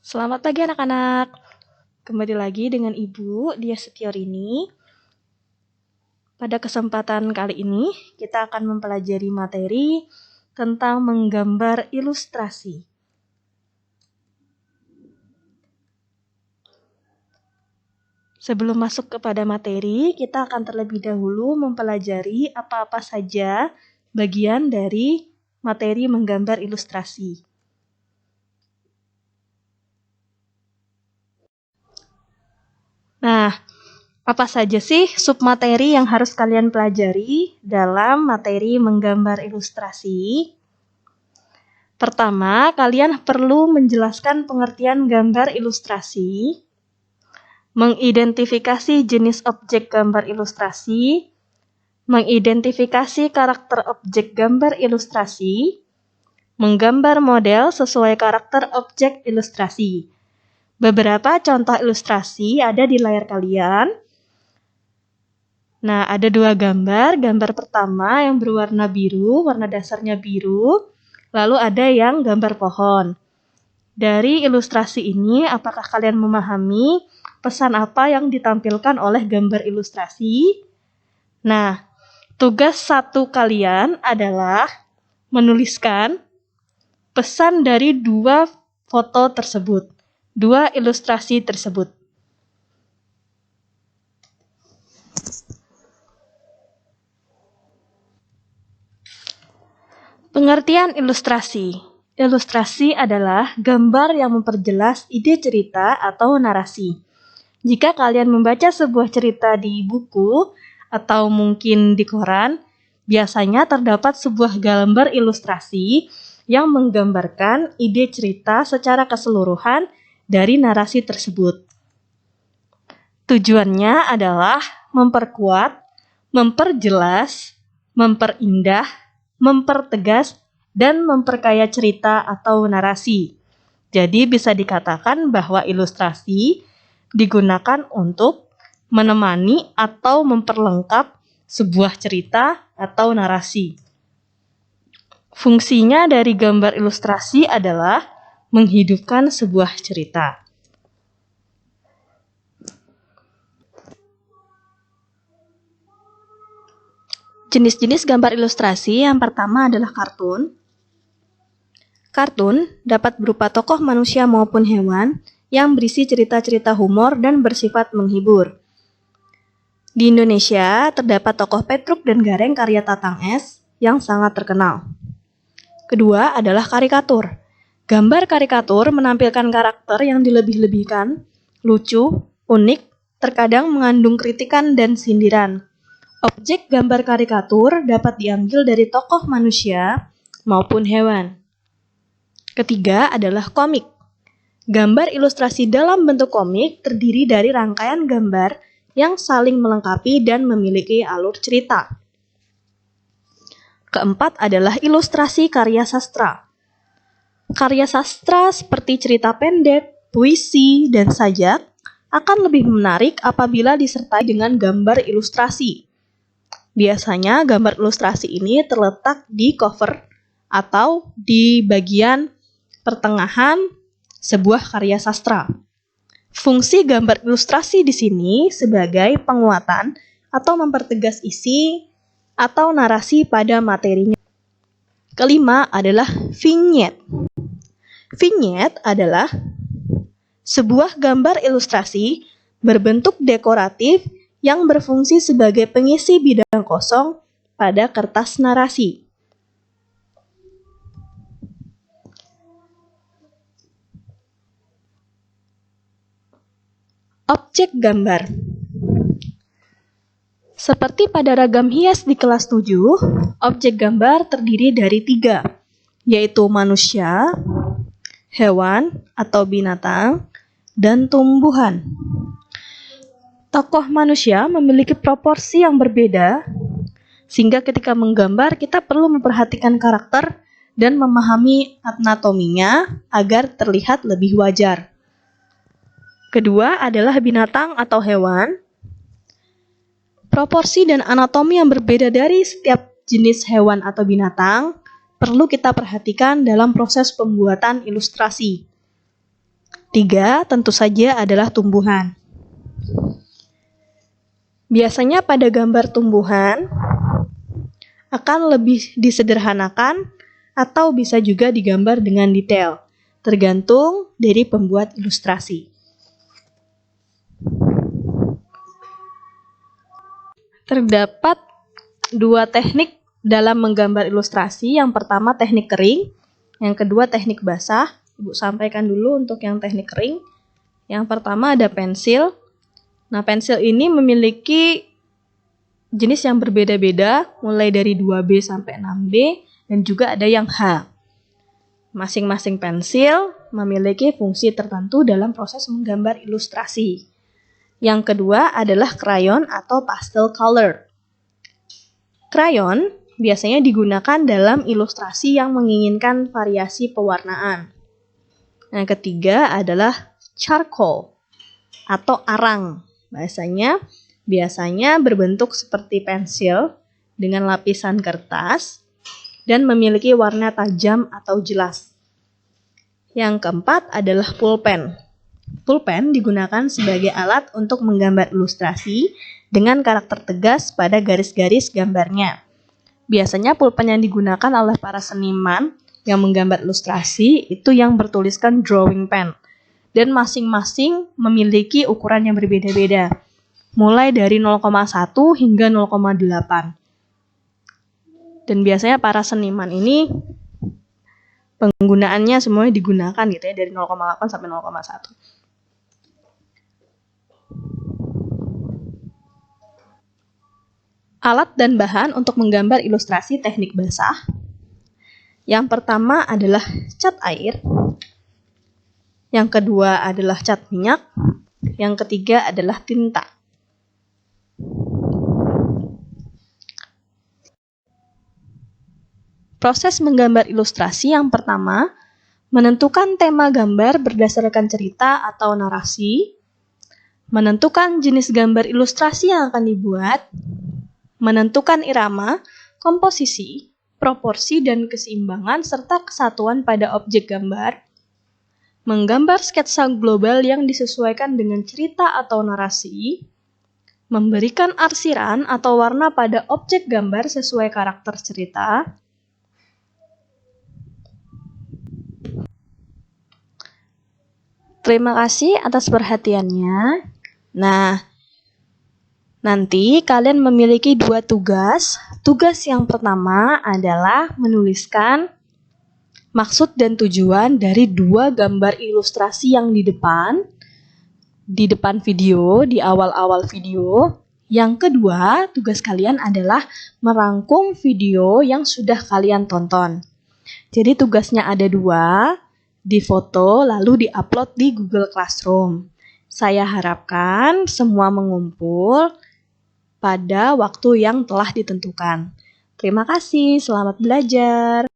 Selamat pagi anak-anak. Kembali lagi dengan Ibu Dia Setiorini. Pada kesempatan kali ini kita akan mempelajari materi tentang menggambar ilustrasi. Sebelum masuk kepada materi, kita akan terlebih dahulu mempelajari apa-apa saja bagian dari materi menggambar ilustrasi. Nah, apa saja sih submateri yang harus kalian pelajari dalam materi menggambar ilustrasi? Pertama, kalian perlu menjelaskan pengertian gambar ilustrasi, mengidentifikasi jenis objek gambar ilustrasi, mengidentifikasi karakter objek gambar ilustrasi, menggambar model sesuai karakter objek ilustrasi. Beberapa contoh ilustrasi ada di layar kalian. Nah, ada dua gambar. Gambar pertama yang berwarna biru, warna dasarnya biru. Lalu ada yang gambar pohon. Dari ilustrasi ini, apakah kalian memahami pesan apa yang ditampilkan oleh gambar ilustrasi? Nah, tugas satu kalian adalah menuliskan pesan dari dua foto tersebut, dua ilustrasi tersebut. Pengertian ilustrasi. Ilustrasi adalah gambar yang memperjelas ide cerita atau narasi. Jika kalian membaca sebuah cerita di buku atau mungkin di koran, biasanya terdapat sebuah gambar ilustrasi yang menggambarkan ide cerita secara keseluruhan dari narasi tersebut. Tujuannya adalah memperkuat, memperjelas, memperindah, mempertegas, dan memperkaya cerita atau narasi. Jadi bisa dikatakan bahwa ilustrasi digunakan untuk menemani atau memperlengkap sebuah cerita atau narasi. Fungsinya dari gambar ilustrasi adalah menghidupkan sebuah cerita. Jenis-jenis gambar ilustrasi yang pertama adalah kartun. Kartun dapat berupa tokoh manusia maupun hewan yang berisi cerita-cerita humor dan bersifat menghibur. Di Indonesia terdapat tokoh Petruk dan Gareng karya Tatang S yang sangat terkenal. Kedua adalah karikatur. Gambar karikatur menampilkan karakter yang dilebih-lebihkan, lucu, unik, terkadang mengandung kritikan dan sindiran. Objek gambar karikatur dapat diambil dari tokoh manusia maupun hewan. Ketiga adalah komik. Gambar ilustrasi dalam bentuk komik terdiri dari rangkaian gambar yang saling melengkapi dan memiliki alur cerita. Keempat adalah ilustrasi karya sastra. Karya sastra seperti cerita pendek, puisi, dan sajak akan lebih menarik apabila disertai dengan gambar ilustrasi. Biasanya gambar ilustrasi ini terletak di cover atau di bagian pertengahan sebuah karya sastra. Fungsi gambar ilustrasi di sini sebagai penguatan atau mempertegas isi atau narasi pada materinya. Kelima adalah vignette. Vignette adalah sebuah gambar ilustrasi berbentuk dekoratif yang berfungsi sebagai pengisi bidang kosong pada kertas narasi. Objek gambar. Seperti pada ragam hias di kelas 7, objek gambar terdiri dari 3, yaitu manusia, hewan atau binatang, dan tumbuhan. Tokoh manusia memiliki proporsi yang berbeda, sehingga ketika menggambar kita perlu memperhatikan karakter dan memahami anatominya agar terlihat lebih wajar. Kedua adalah binatang atau hewan. Proporsi dan anatomi yang berbeda dari setiap jenis hewan atau binatang perlu kita perhatikan dalam proses pembuatan ilustrasi. Tiga, tentu saja adalah tumbuhan. Biasanya pada gambar tumbuhan akan lebih disederhanakan atau bisa juga digambar dengan detail, tergantung dari pembuat ilustrasi. Terdapat dua teknik dalam menggambar ilustrasi. Yang pertama teknik kering, yang kedua teknik basah. Ibu sampaikan dulu untuk yang teknik kering. Yang pertama ada pensil. Nah, pensil ini memiliki jenis yang berbeda-beda, mulai dari 2B sampai 6B, dan juga ada yang H. Masing-masing pensil memiliki fungsi tertentu dalam proses menggambar ilustrasi. Yang kedua adalah crayon atau pastel color. Crayon biasanya digunakan dalam ilustrasi yang menginginkan variasi pewarnaan. Yang ketiga adalah charcoal atau arang. Biasanya berbentuk seperti pensil dengan lapisan kertas dan memiliki warna tajam atau jelas. Yang keempat adalah pulpen. Pulpen digunakan sebagai alat untuk menggambar ilustrasi dengan karakter tegas pada garis-garis gambarnya. Biasanya pulpen yang digunakan oleh para seniman yang menggambar ilustrasi itu yang bertuliskan drawing pen. Dan masing-masing memiliki ukuran yang berbeda-beda, mulai dari 0,1 hingga 0,8. Dan biasanya para seniman ini penggunaannya semuanya digunakan gitu ya, dari 0,8 sampai 0,1. Alat dan bahan untuk menggambar ilustrasi teknik basah. Yang pertama adalah cat air. Yang kedua adalah cat minyak. Yang ketiga adalah tinta. Proses menggambar ilustrasi yang pertama, menentukan tema gambar berdasarkan cerita atau narasi, menentukan jenis gambar ilustrasi yang akan dibuat, menentukan irama, komposisi, proporsi dan keseimbangan serta kesatuan pada objek gambar, menggambar sketsa global yang disesuaikan dengan cerita atau narasi, memberikan arsiran atau warna pada objek gambar sesuai karakter cerita, terima kasih atas perhatiannya. Nah, nanti kalian memiliki dua tugas. Tugas yang pertama adalah menuliskan maksud dan tujuan dari dua gambar ilustrasi yang di depan video, di awal-awal video. Yang kedua, tugas kalian adalah merangkum video yang sudah kalian tonton. Jadi tugasnya ada dua, difoto lalu diupload di Google Classroom. Saya harapkan semua mengumpul pada waktu yang telah ditentukan. Terima kasih, selamat belajar.